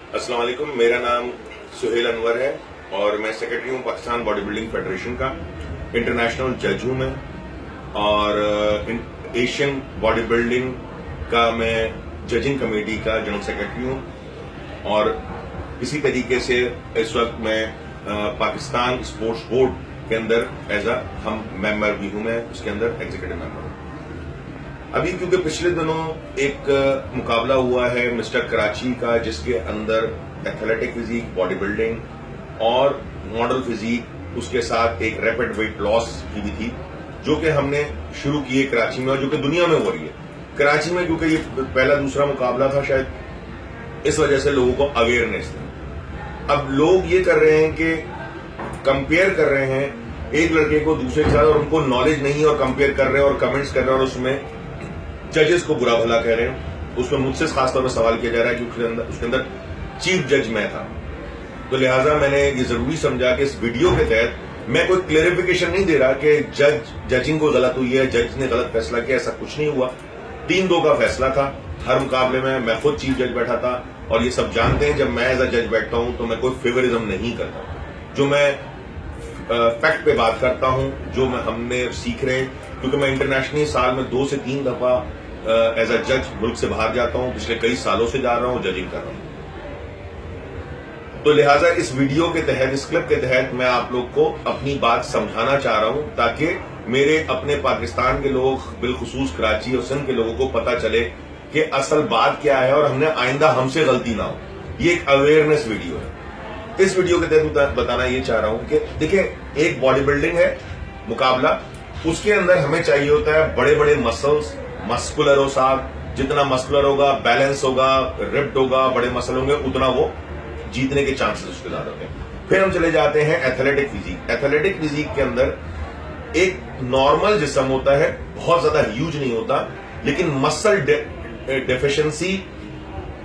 अस्सलाम वालेकुम, मेरा नाम सुहेल अनवर है और मैं सेक्रेटरी हूँ पाकिस्तान बॉडी बिल्डिंग फेडरेशन का। इंटरनेशनल जज हूँ मैं और एशियन बॉडी बिल्डिंग का मैं जजिंग कमेटी का जनरल सेक्रेटरी हूँ और इसी तरीके से इस वक्त मैं पाकिस्तान स्पोर्ट्स बोर्ड के अंदर एज अ हम मेंबर भी हूँ, मैं उसके अंदर एग्जीक्यूटिव मेंबर हूँ। अभी क्योंकि पिछले दिनों एक मुकाबला हुआ है मिस्टर कराची का, जिसके अंदर एथलेटिक फिजिक, बॉडी बिल्डिंग और मॉडल फिजिक, उसके साथ एक रैपिड वेट लॉस की भी थी, जो कि हमने शुरू की है कराची में और जो कि दुनिया में हो रही है। कराची में क्योंकि ये पहला दूसरा मुकाबला था, शायद इस वजह से लोगों को अवेयरनेस थी। अब लोग ये कर रहे हैं कि कंपेयर कर रहे हैं एक लड़के को दूसरे के साथ और उनको नॉलेज नहीं है और कंपेयर कर रहे हैं और कमेंट्स कर रहे हैं और उसमें जजेस को बुरा भला कह रहे हैं। उसमें मुझसे खासतौर पर सवाल किया जा रहा है कि उसके अंदर चीफ जज मैं था, तो लिहाजा मैंने ये जरूरी समझा कि इस वीडियो के तहत मैं कोई क्लेरिफिकेशन नहीं दे रहा कि जजिंग को गलत हुई है, जज ने गलत फैसला किया, ऐसा कुछ नहीं हुआ। 3-2 का फैसला था। हर मुकाबले में मैं खुद चीफ जज बैठा था और ये सब जानते हैं जब मैं एज अ जज बैठता हूं तो मैं कोई फेवरिज्म नहीं करता। जो मैं फैक्ट पे बात करता हूं, जो मैं हमने सीख रहे हैं, क्योंकि मैं इंटरनेशनली साल में 2 से 3 दफा एज अ जज मुल्क से बाहर जाता हूं, पिछले कई सालों से जा रहा हूं, जजिंग कर रहा हूं। तो लिहाजा इस वीडियो के तहत, इस क्लिप के तहत मैं आप लोग को अपनी बात समझाना चाह रहा हूं ताकि मेरे अपने पाकिस्तान के लोग, बिलखुसूस कराची और सिंध के लोगों को पता चले कि असल बात क्या है और हमने आइंदा हमसे गलती ना हो। ये एक अवेयरनेस वीडियो है। इस वीडियो के तहत बताना ये चाह रहा हूं कि देखिए, एक बॉडी बिल्डिंग है मुकाबला, उसके अंदर हमें चाहिए होता है बड़े बड़े मसल्स, मस्कुलर हो साहब, जितना मस्कुलर होगा, बैलेंस होगा, रिप्ड होगा, बड़े मसल होंगे, उतना वो जीतने के चांसेस उसके ज्यादा होते हैं। फिर हम चले जाते हैं एथलेटिक फिजिक। एथलेटिक फिजिक के अंदर एक नॉर्मल जिस्म होता है, बहुत ज्यादा ह्यूज नहीं होता, लेकिन मसल डेफिशिएंसी,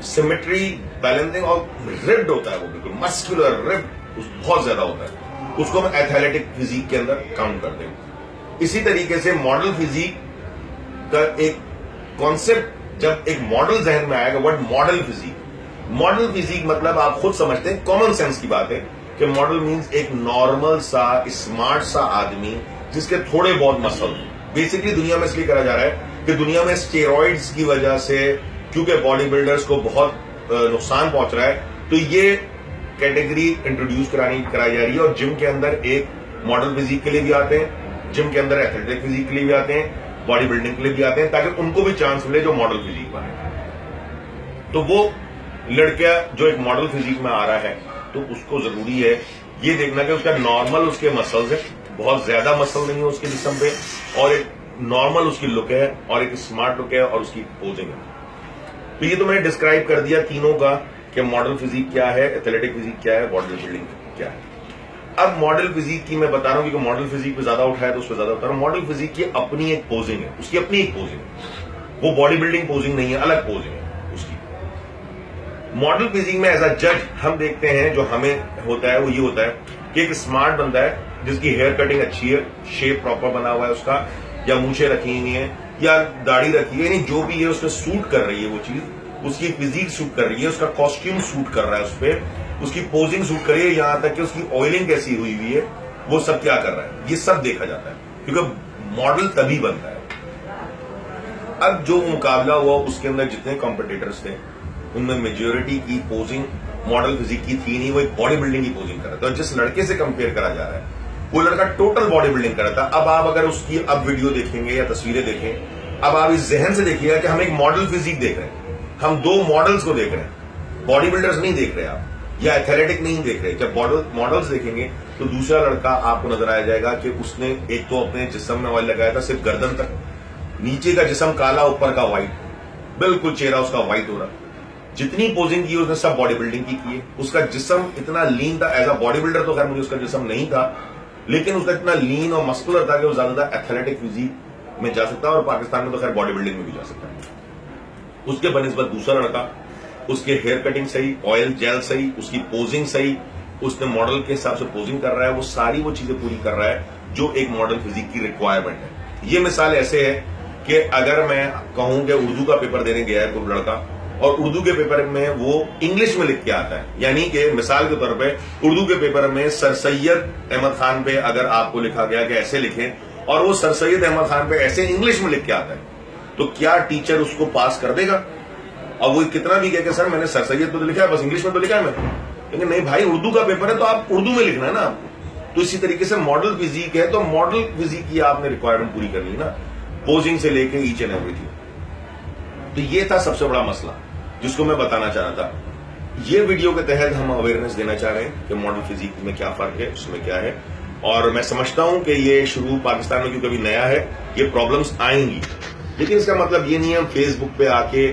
सिमेट्री, बैलेंसिंग और रिप्ड होता है, वो बिल्कुल मस्कुलर रिप्ड बहुत ज्यादा होता है। उसको हम एथलेटिक फिजिक के अंदर काउंट करते हैं। इसी तरीके से मॉडल फिजिक का एक कॉन्सेप्ट, जब एक मॉडल जहन में आएगा, word model physique, model physique मतलब आप खुद समझते हैं, कॉमन सेंस की बात है कि मॉडल मींस एक नॉर्मल सा, स्मार्ट सा आदमी जिसके थोड़े बहुत मसल। बेसिकली दुनिया में इसलिए करा जा रहा है कि दुनिया में स्टेरॉइड्स की वजह से, क्योंकि बॉडी बिल्डर्स को बहुत नुकसान पहुंच रहा है, तो ये कैटेगरी इंट्रोड्यूस कराई जा रही है और जिम के अंदर एक मॉडल फिजिक के लिए भी आते हैं, जिम के अंदर एथलेटिक फिजिक के लिए भी आते हैं, बॉडी बिल्डिंग के लिए भी आते हैं, ताकि उनको भी चांस मिले जो मॉडल फिजिक बने। तो वो लड़का जो एक मॉडल फिजिक में आ रहा है, तो उसको जरूरी है ये देखना कि उसका नॉर्मल उसके मसल्स है, बहुत ज्यादा मसल नहीं है उसके जिस्म पे, और एक नॉर्मल उसकी लुक है और एक स्मार्ट लुक है और उसकी पोजिंग है। तो ये तो मैंने डिस्क्राइब कर दिया तीनों का कि मॉडल फिजिक क्या है, एथलेटिक फिजिक क्या है, बॉडी बिल्डिंग क्या है। अब मॉडल फिजिक की मैं बता रहा हूं, क्योंकि मॉडल फिजिक पे ज्यादा उठाया तो उस पर ज्यादा बता रहा हूं। मॉडल फिजिक की अपनी एक पोजिंग है, उसकी अपनी एक पोजिंग है, वो बॉडी बिल्डिंग पोजिंग नहीं है, अलग पोजिंग है उसकी। मॉडल फिजिक में एज अ जज हम देखते हैं, जो हमें होता है वो ये होता है कि एक स्मार्ट बंदा है जिसकी हेयर कटिंग अच्छी है, शेप प्रॉपर बना हुआ है उसका, या मूछें रखी हुई है या दाढ़ी रखी है, यानी जो भी है उसमें सूट कर रही है वो चीज, उसकी फिजिक सूट कर रही है, उसका कॉस्ट्यूम सूट कर रहा है उस पर, उसकी पोजिंग सूट कर रही है, यहां तक कि उसकी ऑयलिंग कैसी हुई हुई है, वो सब क्या कर रहा है, ये सब देखा जाता है, क्योंकि मॉडल तभी बनता है। अब जो मुकाबला हुआ उसके अंदर जितने कॉम्पिटिटर्स थे उनमें मेजोरिटी की पोजिंग मॉडल फिजिक की थी नहीं, वो एक बॉडी बिल्डिंग की पोजिंग कर रहा था। तो जिस लड़के से कंपेयर करा जा रहा है वो लड़का टोटल बॉडी बिल्डिंग कर रहा था। अब आप अगर उसकी अब वीडियो देखेंगे या तस्वीरें देखें, अब आप इस जहन से देखिएगा कि हम एक मॉडल फिजिक देख रहे हैं, हम 2 मॉडल्स को देख रहे हैं, बॉडी बिल्डर्स नहीं देख रहे आप, या एथलेटिक नहीं देख रहे। जब मॉडल्स देखेंगे तो दूसरा लड़का आपको नजर आ जाएगा कि उसने एक तो अपने जिस्म में ऑयल लगाया था सिर्फ गर्दन तक, नीचे का जिस्म काला, ऊपर का व्हाइट, बिल्कुल चेहरा उसका व्हाइट हो रहा। जितनी पोजिंग की उसने सब बॉडी बिल्डिंग की है। उसका जिस्म इतना लीन था, एज अ बॉडी बिल्डर तो खैर मुझे उसका जिस्म नहीं था, लेकिन उसका इतना लीन और मस्कुलर था कि वो ज्यादातर एथलेटिक फिजिक में जा सकता है और पाकिस्तान में तो खैर बॉडी बिल्डिंग में भी जा सकता है। उसके बनिस्बत दूसरा लड़का, उसके हेयर कटिंग सही, ऑयल जेल सही, उसकी पोजिंग सही, उसने मॉडल के हिसाब से पोजिंग कर रहा है, वो सारी वो चीजें पूरी कर रहा है जो एक मॉडल फिजिक की रिक्वायरमेंट है। ये मिसाल ऐसे है कि अगर मैं कहूं कि उर्दू का पेपर देने गया है कोई लड़का और उर्दू के पेपर में वो इंग्लिश में लिख के आता है। यानी कि मिसाल के तौर पे उर्दू के पेपर में सर सैयद अहमद खान पे अगर आपको लिखा गया कि ऐसे लिखें और वो सर सैयद अहमद खान पे ऐसे इंग्लिश में लिख के आता है, तो क्या टीचर उसको पास कर देगा? और वो कितना भी कहे कि सर मैंने सर सैयद पे तो लिखा है, बस इंग्लिश में तो लिखा है मैंने, लेकिन नहीं भाई उर्दू का पेपर है तो आप उर्दू में लिखना है ना आपको। तो इसी तरीके से मॉडल फिजिक है तो मॉडल फिजिक की आपने रिक्वायरमेंट पूरी करनी है ना, पोजिंग से लेके ईच एंड एवरीथिंग। तो ये था सबसे बड़ा मसला जिसको मैं बताना चाह रहा था। ये वीडियो के तहत हम अवेयरनेस देना चाह रहे हैं कि मॉडल फिजिक में क्या फर्क है, उसमें क्या है। और मैं समझता हूं कि ये शुरू पाकिस्तान में क्योंकि अभी नया है, ये प्रॉब्लम्स आएंगी, लेकिन इसका मतलब ये नहीं है हम फेसबुक पे आके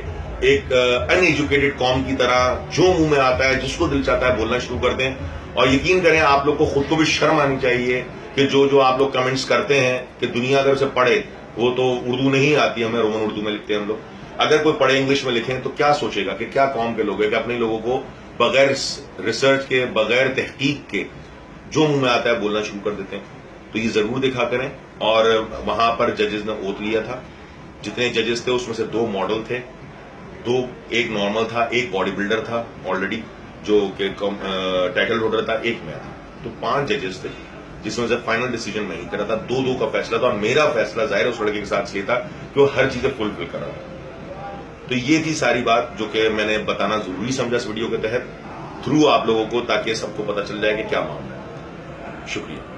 एक अनएजुकेटेड कॉम की तरह जो मुंह में आता है जिसको दिल चाहता है बोलना शुरू कर दें। और यकीन करें आप लोग को खुद को भी शर्म आनी चाहिए कि जो आप लोग कमेंट्स करते हैं कि दुनिया अगर उसे पढ़े, वो तो उर्दू नहीं आती, हमें रोमन उर्दू में लिखते हैं हम लोग, अगर कोई पढ़े इंग्लिश में लिखें तो क्या सोचेगा कि क्या कौम के लोग हैं कि अपने लोगों को बगैर रिसर्च के, बगैर तहकीक के जो मुंह में आता है बोलना शुरू कर देते हैं। तो ये जरूर देखा करें। और वहां पर जजेस ने ओथ लिया था, जितने जजेस थे उसमें से 2 मॉडल थे, 2, एक नॉर्मल था, एक बॉडी बिल्डर था ऑलरेडी जो कि टाइटल होल्डर था, एक मैं था। तो 5 जजेस थे जिसमें से फाइनल डिसीजन मैं ही करा था। 2-2 का फैसला था और मेरा फैसला जाहिर उस लड़के के साथ ये था कि वो हर चीजें फुलफिल कर रहा था। तो ये थी सारी बात जो कि मैंने बताना जरूरी समझा इस वीडियो के तहत थ्रू आप लोगों को, ताकि सबको पता चल जाए कि क्या मामला है। शुक्रिया।